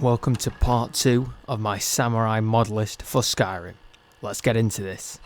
Welcome to part 2 of my samurai mod list for Skyrim. Let's get into this.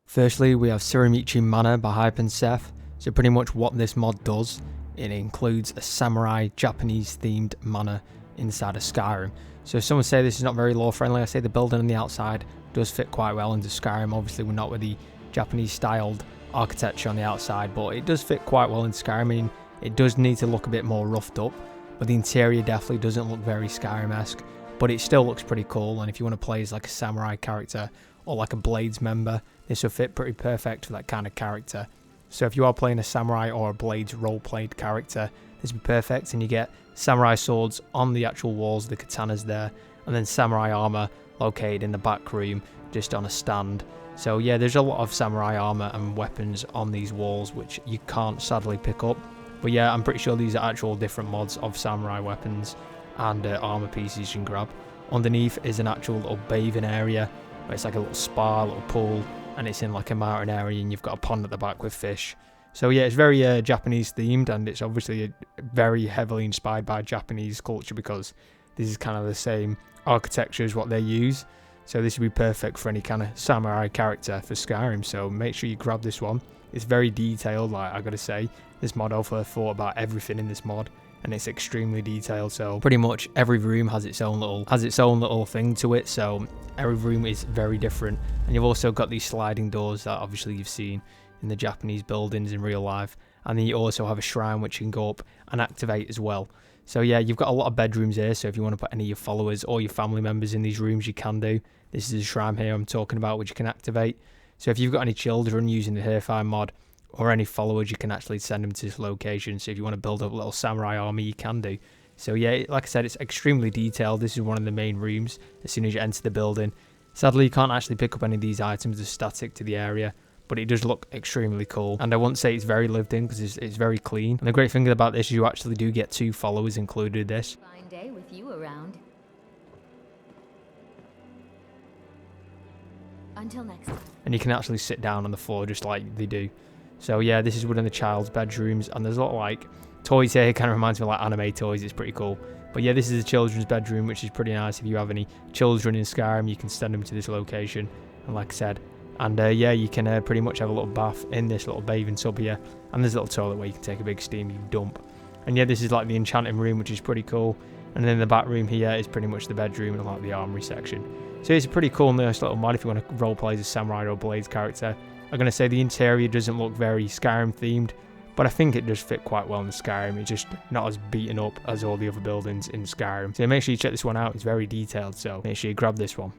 Firstly, we have Shiramichi Manor by Hype and Seth. So pretty much what this mod does, it includes a samurai Japanese themed manor inside of Skyrim. So if someone say this is not very lore friendly, I say the building on the outside does fit quite well into Skyrim. Obviously we're not with the Japanese styled architecture on the outside, but it does fit quite well in Skyrim. I mean, it does need to look a bit more roughed up, but the interior definitely doesn't look very Skyrim-esque, but it still looks pretty cool. And if you want to play as like a samurai character or like a Blades member, this will fit pretty perfect for that kind of character. So if you are playing a samurai or a Blades role-played character, this would be perfect, and you get samurai swords on the actual walls, the katanas there, and then samurai armor located in the back room just on a stand. So yeah, there's a lot of samurai armor and weapons on these walls which you can't sadly pick up. But yeah, I'm pretty sure these are actual different mods of samurai weapons and armor pieces you can grab. Underneath is an actual little bathing area where it's like a little spa, little pool, and it's in like a mountain area, and you've got a pond at the back with fish. So yeah, it's very Japanese themed, and it's obviously very heavily inspired by Japanese culture because this is kind of the same architecture as what they use. So this would be perfect for any kind of samurai character for Skyrim. So make sure you grab this one. It's very detailed, like I gotta say. This mod also thought about everything in this mod, and it's extremely detailed. So pretty much every room has its own little thing to it. So every room is very different, and you've also got these sliding doors that obviously you've seen in the Japanese buildings in real life, and then you also have a shrine which you can go up and activate as well. So yeah, you've got a lot of bedrooms here, so if you want to put any of your followers or your family members in these rooms, you can do. This is a shrine here I'm talking about which you can activate. So if you've got any children using the Herfire mod, or any followers, you can actually send them to this location. So if you want to build up a little samurai army, you can do. So yeah, like I said, it's extremely detailed. This is one of the main rooms as soon as you enter the building. Sadly, you can't actually pick up any of these items. They're static to the area, but it does look extremely cool. And I won't say it's very lived in because it's very clean. And the great thing about this is you actually do get 2 followers included in this. Fine day with you around. Until next time. And you can actually sit down on the floor just like they do. So yeah, this is one of the child's bedrooms, and there's a lot of like toys here. It kind of reminds me of like anime toys. It's pretty cool. But yeah, this is the children's bedroom, which is pretty nice. If you have any children in Skyrim, you can send them to this location. And like I said, and yeah, you can pretty much have a little bath in this little bathing tub here, and there's a little toilet where you can take a big steamy dump. And yeah, this is like the enchanting room, which is pretty cool. And then the back room here is pretty much the bedroom and like the armory section. So it's a pretty cool, nice little mod if you want to roleplay as a samurai or Blades character. I'm going to say the interior doesn't look very Skyrim themed, but I think it does fit quite well in Skyrim. It's just not as beaten up as all the other buildings in Skyrim. So make sure you check this one out. It's very detailed, so make sure you grab this one.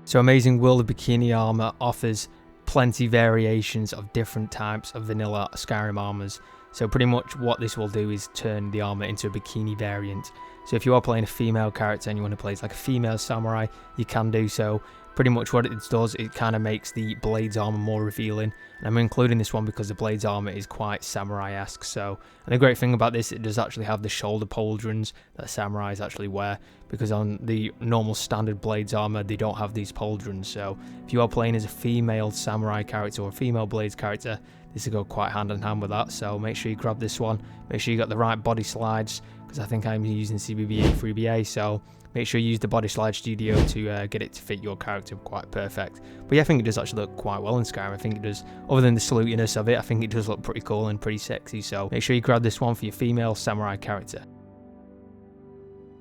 So Amazing World of Bikini armor offers plenty variations of different types of vanilla Skyrim armors. So pretty much what this will do is turn the armor into a bikini variant. So if you are playing a female character and you want to play as like a female samurai, you can do so. Pretty much what it does, it kind of makes the Blades armor more revealing. And I'm including this one because the Blades armor is quite samurai-esque. So, and the great thing about this, it does actually have the shoulder pauldrons that samurais actually wear. Because on the normal standard Blades armor, they don't have these pauldrons. So if you are playing as a female samurai character or a female Blades character, this will go quite hand in hand with that. So make sure you grab this one. Make sure you got the right body slides, because I think I'm using CBBA 3BA. So make sure you use the body slide studio to get it to fit your character quite perfect. But yeah, I think it does actually look quite well in Skyrim. I think it does, other than the salutiness of it, I think it does look pretty cool and pretty sexy. So make sure you grab this one for your female samurai character.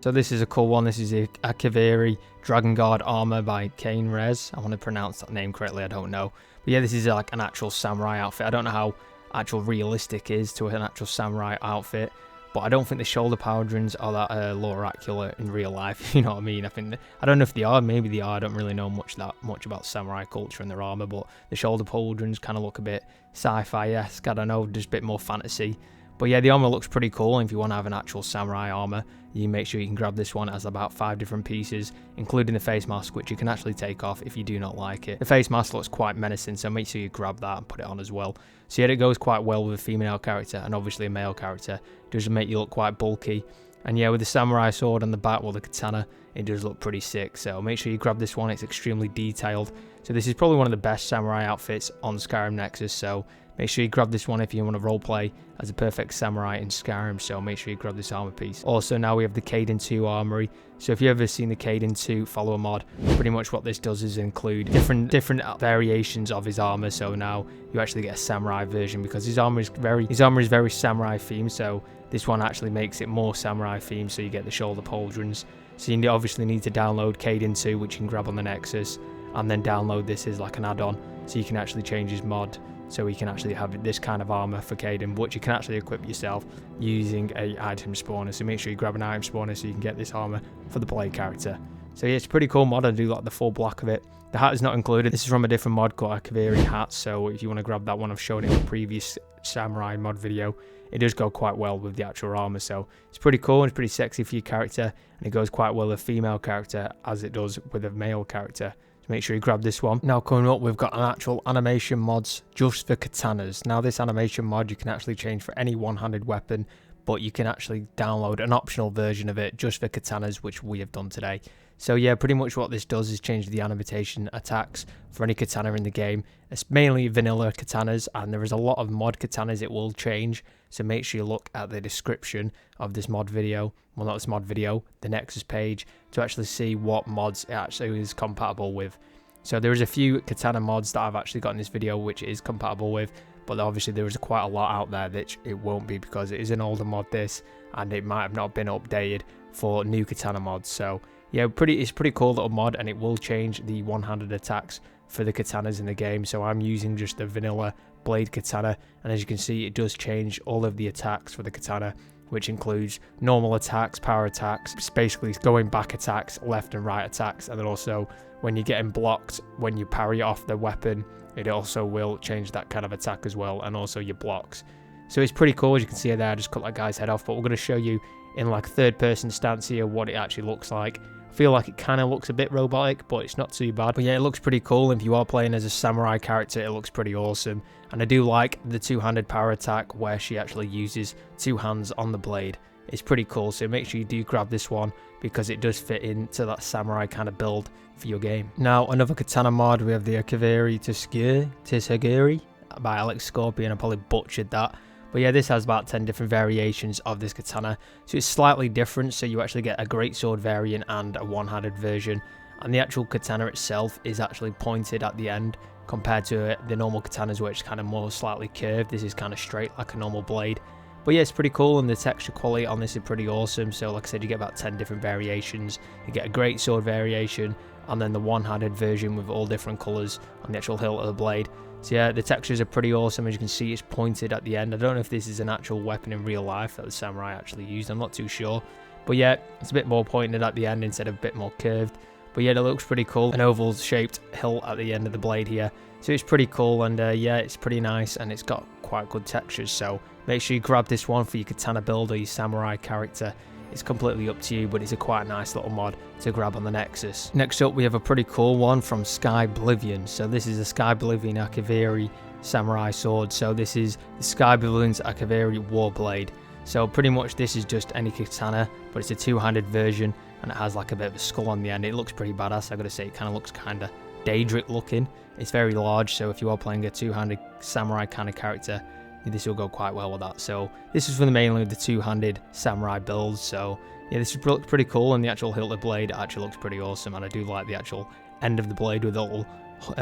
So this is a cool one. This is the Akaviri Dragonguard armor by Kanjs. I want to pronounce that name correctly, I don't know. But yeah, this is like an actual samurai outfit. I don't know how actual realistic it is to an actual samurai outfit, but I don't think the shoulder pauldrons are that lore accurate in real life. You know what I mean? I don't know if they are. Maybe they are. I don't really know much about samurai culture and their armor, but the shoulder pauldrons kind of look a bit sci-fi-esque. I don't know, just a bit more fantasy. But yeah, the armor looks pretty cool. If you want to have an actual samurai armor, you make sure you can grab this one. It has about 5 different pieces, including the face mask, which you can actually take off if you do not like it. The face mask looks quite menacing, so make sure you grab that and put it on as well. So yeah, it goes quite well with a female character and obviously a male character. It does make you look quite bulky. And yeah, with the samurai sword on the back, well, the katana, it does look pretty sick. So make sure you grab this one. It's extremely detailed. So this is probably one of the best samurai outfits on Skyrim Nexus. So make sure you grab this one if you want to roleplay as a perfect samurai in Skyrim, so make sure you grab this armor piece. Also, now we have the Kaidan 2 Armory. So if you've ever seen the Kaidan 2 follow mod, pretty much what this does is include different variations of his armor. So now you actually get a samurai version because his armor is very samurai themed. So this one actually makes it more samurai themed. So you get the shoulder pauldrons. So you obviously need to download Kaidan 2, which you can grab on the Nexus, and then download this as like an add-on, so you can actually change his mod. So we can actually have this kind of armor for Kaidan, which you can actually equip yourself using a item spawner. So make sure you grab an item spawner so you can get this armor for the Blade character. So yeah, it's a pretty cool mod. I do like the full black of it. The hat is not included. This is from a different mod called Akaviri hat. So if you want to grab that one, I've shown it in a previous samurai mod video. It does go quite well with the actual armor. So it's pretty cool and it's pretty sexy for your character. And it goes quite well with a female character as it does with a male character. Make sure you grab this one. Now coming up, we've got an actual animation mods just for katanas. Now this animation mod you can actually change for any one-handed weapon, but you can actually download an optional version of it just for katanas, which we have done today. So yeah, pretty much what this does is change the animation attacks for any katana in the game. It's mainly vanilla katanas, and there is a lot of mod katanas it will change. So make sure you look at the description of this mod video. Well, not this mod video, the Nexus page, to actually see what mods it actually is compatible with. So there is a few katana mods that I've actually got in this video which it is compatible with, but obviously there is quite a lot out there that it won't be because it is an older mod this, and it might have not been updated for new katana mods. So yeah, it's pretty cool little mod, and it will change the one-handed attacks for the katanas in the game. So I'm using just the vanilla blade katana, and as you can see, it does change all of the attacks for the katana, which includes normal attacks, power attacks, it's basically going back attacks, left and right attacks, and then also when you're getting blocked, when you parry off the weapon, it also will change that kind of attack as well, and also your blocks. So it's pretty cool. As you can see there, I just cut that guy's head off, but we're going to show you in like third-person stance here what it actually looks like. I feel like it kind of looks a bit robotic, but it's not too bad. But yeah, it looks pretty cool. If you are playing as a samurai character, it looks pretty awesome. And I do like the two-handed power attack where she actually uses two hands on the blade. It's pretty cool, so make sure you do grab this one because it does fit into that samurai kind of build for your game. Now, another katana mod, we have the Akaviri Tsurugi by Alex Scorpion. I probably butchered that. But yeah, this has about 10 different variations of this katana. So it's slightly different, so you actually get a greatsword variant and a one-handed version. And the actual katana itself is actually pointed at the end compared to the normal katanas where it's kind of more slightly curved. This is kind of straight like a normal blade. But yeah, it's pretty cool, and the texture quality on this is pretty awesome. So like I said, you get about 10 different variations. You get a greatsword variation, and then the one-handed version with all different colours on the actual hilt of the blade. So yeah, the textures are pretty awesome. As you can see, it's pointed at the end. I don't know if this is an actual weapon in real life that the samurai actually used. I'm not too sure. But yeah, it's a bit more pointed at the end instead of a bit more curved. But yeah, it looks pretty cool. An oval-shaped hilt at the end of the blade here. So it's pretty cool, and yeah, it's pretty nice, and it's got quite good textures. So make sure you grab this one for your katana build or your samurai character. It's completely up to you, but it's a quite nice little mod to grab on the Nexus. Next up, we have a pretty cool one from Skyblivion. So this is a Skyblivion Akaviri samurai sword. So this is the Skyblivion's Akaviri Warblade. So pretty much this is just any katana, but it's a two-handed version, and it has like a bit of a skull on the end. It looks pretty badass. I gotta say, it kind of looks kind of Daedric looking. It's very large, so if you are playing a two-handed samurai kind of character, this will go quite well with that. So this is for mainly the two-handed samurai builds. So yeah, this looks pretty cool, and the actual hilt of the blade actually looks pretty awesome, and I do like the actual end of the blade with a little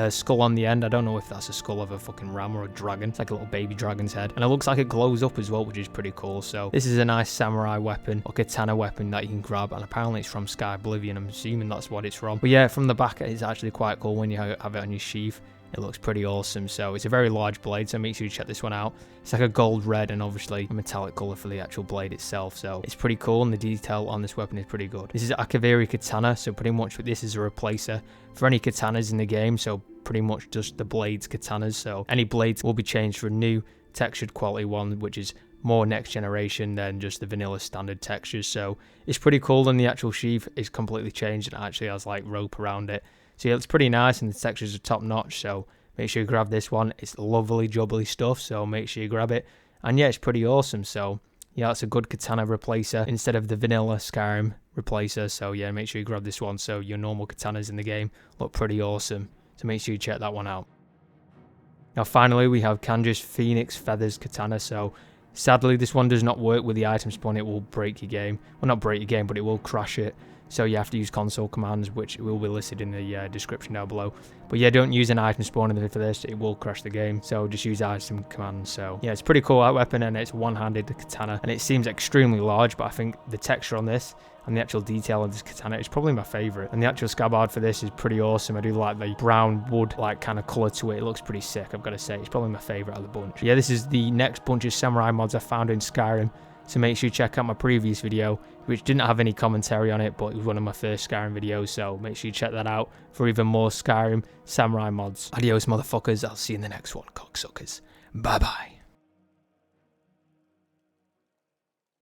skull on the end. I don't know if that's a skull of a fucking ram or a dragon. It's like a little baby dragon's head, and it looks like it glows up as well, which is pretty cool. So this is a nice samurai weapon or katana weapon that you can grab, and apparently it's from Skyblivion. I'm assuming that's what it's from. But yeah, from the back it's actually quite cool when you have it on your sheath. It looks pretty awesome. So it's a very large blade, so make sure you check this one out. It's like a gold red and obviously a metallic color for the actual blade itself. So it's pretty cool, and the detail on this weapon is pretty good. This is Akaviri Katana, so pretty much this is a replacer for any katanas in the game. So pretty much just the blades katanas. So any blades will be changed for a new textured quality one, which is more next generation than just the vanilla standard textures. So it's pretty cool, and the actual sheath is completely changed and actually has like rope around it. So yeah, it's pretty nice, and the textures are top notch, so make sure you grab this one. It's lovely jubbly stuff, so make sure you grab it. And yeah, it's pretty awesome. So yeah, it's a good katana replacer instead of the vanilla Skyrim replacer. So yeah, make sure you grab this one so your normal katanas in the game look pretty awesome. So make sure you check that one out. Now finally we have Kanjs Phoenix Feathers Katana. So sadly this one does not work with the item spawn. It will break your game. Well, not break your game, but it will crash it. So you have to use console commands, which will be listed in the description down below. But yeah, don't use an item spawner for this. It will crash the game. So just use item commands. So yeah, it's pretty cool out weapon, and it's one-handed katana. And it seems extremely large, but I think the texture on this and the actual detail of this katana is probably my favorite. And the actual scabbard for this is pretty awesome. I do like the brown wood like kind of color to it. It looks pretty sick, I've got to say. It's probably my favorite out of the bunch. Yeah, this is the next bunch of samurai mods I found in Skyrim. So make sure you check out my previous video, which didn't have any commentary on it, but it was one of my first Skyrim videos. So make sure you check that out for even more Skyrim samurai mods. Adios, motherfuckers. I'll see you in the next one, cocksuckers. Bye-bye.